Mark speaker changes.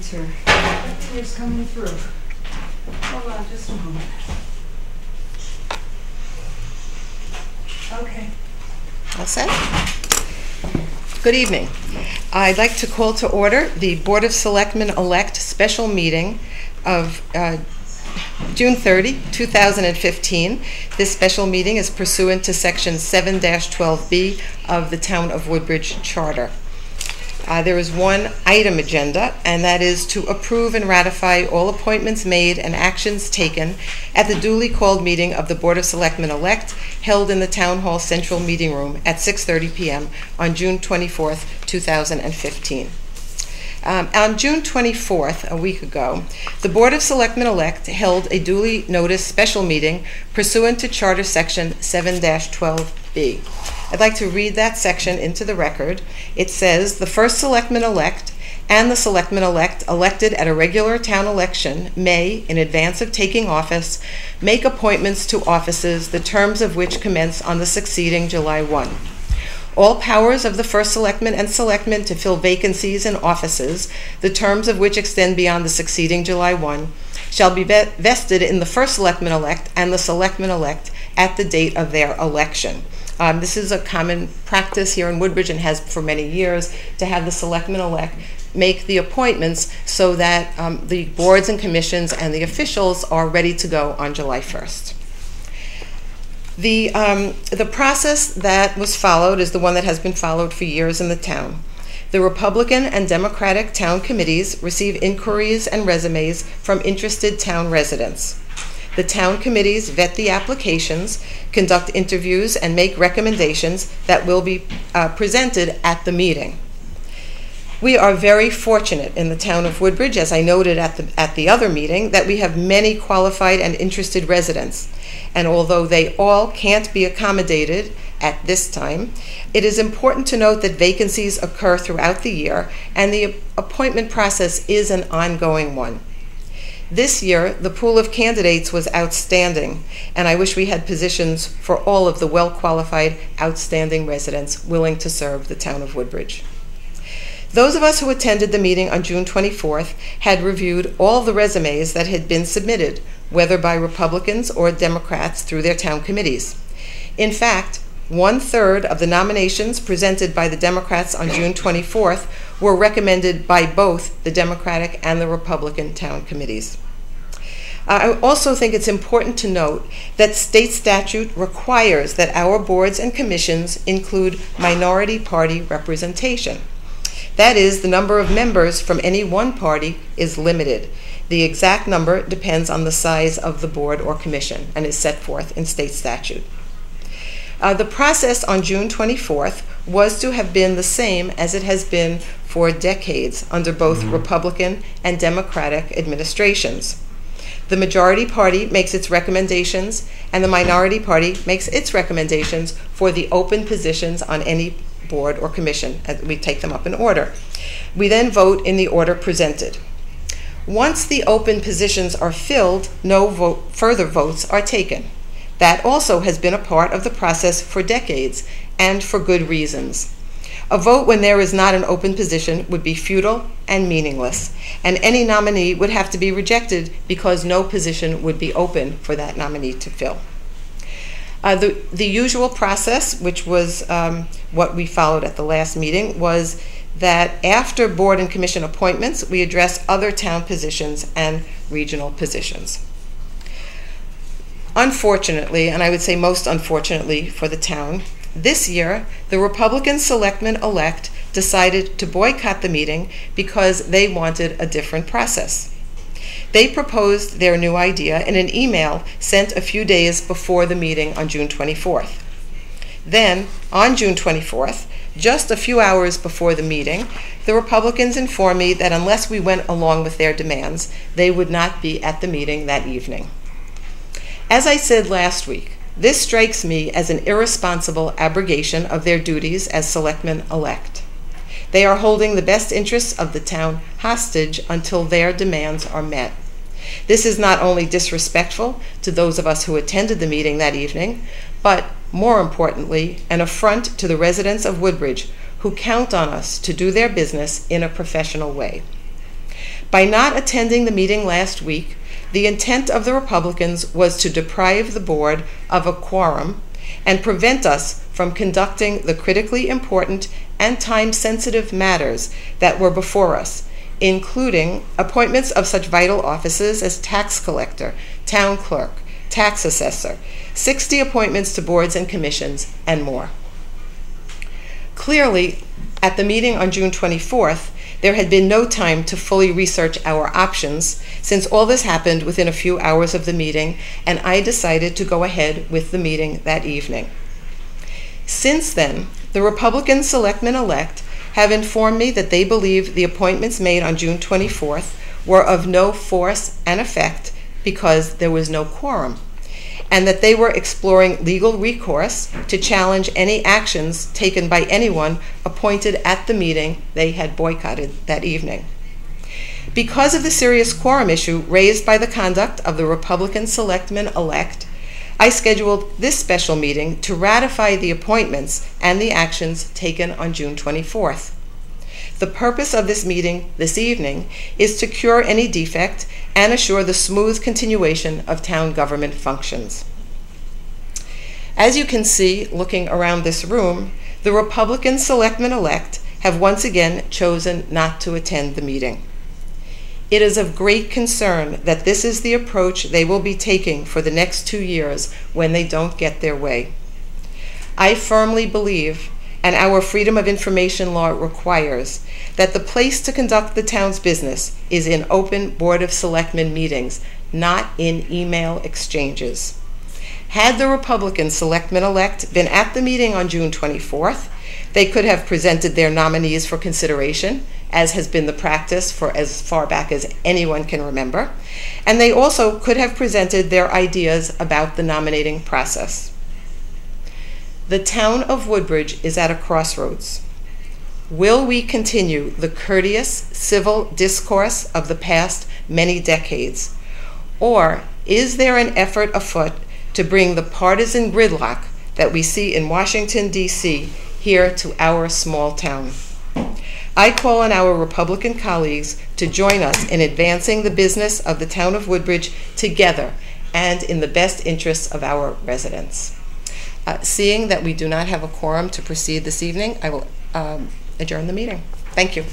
Speaker 1: needs her. Nothing is coming through. Hold on just a moment. Okay.
Speaker 2: All set? Good evening. I'd like to call to order the Board of Selectmen-Elect special meeting of June 30, 2015. This special meeting is pursuant to Section 7-12B of the Town of Woodbridge Charter. There is one item agenda, and that is to approve and ratify all appointments made and actions taken at the duly called meeting of the Board of Selectmen-Elect held in the Town Hall Central Meeting Room at 6:30 p.m. on June 24th, 2015. On June 24th, a week ago, the Board of Selectmen-Elect held a duly noticed special meeting pursuant to Charter Section 7-12B. I'd like to read that section into the record. It says, "The first Selectmen-Elect and the Selectmen-Elect elected at a regular town election may, in advance of taking office, make appointments to offices the terms of which commence on the succeeding July 1. All powers of the first selectman and selectmen to fill vacancies in offices, the terms of which extend beyond the succeeding July 1, shall be vested in the first selectman-elect and the selectmen-elect at the date of their election." This is a common practice here in Woodbridge and has for many years to have the selectmen-elect make the appointments so that the boards and commissions and the officials are ready to go on July 1st. The process that was followed is the one that has been followed for years in the town. The Republican and Democratic town committees receive inquiries and resumes from interested town residents. The town committees vet the applications, conduct interviews, and make recommendations that will be presented at the meeting. We are very fortunate in the town of Woodbridge, as I noted at the other meeting, that we have many qualified and interested residents. And although they all can't be accommodated at this time, it is important to note that vacancies occur throughout the year, and the appointment process is an ongoing one. This year, the pool of candidates was outstanding, and I wish we had positions for all of the well-qualified, outstanding residents willing to serve the town of Woodbridge. Those of us who attended the meeting on June 24th had reviewed all the resumes that had been submitted, whether by Republicans or Democrats through their town committees. In fact, 1/3 of the nominations presented by the Democrats on June 24th were recommended by both the Democratic and the Republican town committees. I also think it's important to note that state statute requires that our boards and commissions include minority party representation. That is, the number of members from any one party is limited. The exact number depends on the size of the board or commission and is set forth in state statute. The process on June 24th was to have been the same as it has been for decades under both Republican and Democratic administrations. The majority party makes its recommendations, and the minority party makes its recommendations for the open positions on any board or commission. We take them up in order. We then vote in the order presented. Once the open positions are filled, no further votes are taken. That also has been a part of the process for decades, and for good reasons. A vote when there is not an open position would be futile and meaningless, and any nominee would have to be rejected because no position would be open for that nominee to fill. The usual process, which was what we followed at the last meeting, was that after board and commission appointments, we address other town positions and regional positions. Unfortunately, and I would say most unfortunately for the town, this year the Republican Selectmen-Elect decided to boycott the meeting because they wanted a different process. They proposed their new idea in an email sent a few days before the meeting on June 24th. Then, on June 24th, just a few hours before the meeting, the Republicans informed me that unless we went along with their demands, they would not be at the meeting that evening. As I said last week, this strikes me as an irresponsible abrogation of their duties as Selectmen-Elect. They are holding the best interests of the town hostage until their demands are met. This is not only disrespectful to those of us who attended the meeting that evening, but more importantly, an affront to the residents of Woodbridge who count on us to do their business in a professional way. By not attending the meeting last week, the intent of the Republicans was to deprive the board of a quorum and prevent us from conducting the critically important and time-sensitive matters that were before us, including appointments of such vital offices as tax collector, town clerk, tax assessor, 60 appointments to boards and commissions, and more. Clearly, at the meeting on June 24th, there had been no time to fully research our options, since all this happened within a few hours of the meeting, and I decided to go ahead with the meeting that evening. Since then, the Republican Selectmen-Elect have informed me that they believe the appointments made on June 24th were of no force and effect because there was no quorum, and that they were exploring legal recourse to challenge any actions taken by anyone appointed at the meeting they had boycotted that evening. Because of the serious quorum issue raised by the conduct of the Republican Selectmen-Elect, I scheduled this special meeting to ratify the appointments and the actions taken on June 24th. The purpose of this meeting this evening is to cure any defect and assure the smooth continuation of town government functions. As you can see, looking around this room, the Republican Selectmen-Elect have once again chosen not to attend the meeting. It is of great concern that this is the approach they will be taking for the next 2 years when they don't get their way. I firmly believe, and our Freedom of Information law requires, that the place to conduct the town's business is in open Board of Selectmen meetings, not in email exchanges. Had the Republican Selectmen-Elect been at the meeting on June 24th, they could have presented their nominees for consideration, as has been the practice for as far back as anyone can remember, and they also could have presented their ideas about the nominating process. The town of Woodbridge is at a crossroads. Will we continue the courteous civil discourse of the past many decades, or is there an effort afoot to bring the partisan gridlock that we see in Washington, D.C. here to our small town? I call on our Republican colleagues to join us in advancing the business of the town of Woodbridge together and in the best interests of our residents. Seeing that we do not have a quorum to proceed this evening, I will adjourn the meeting. Thank you.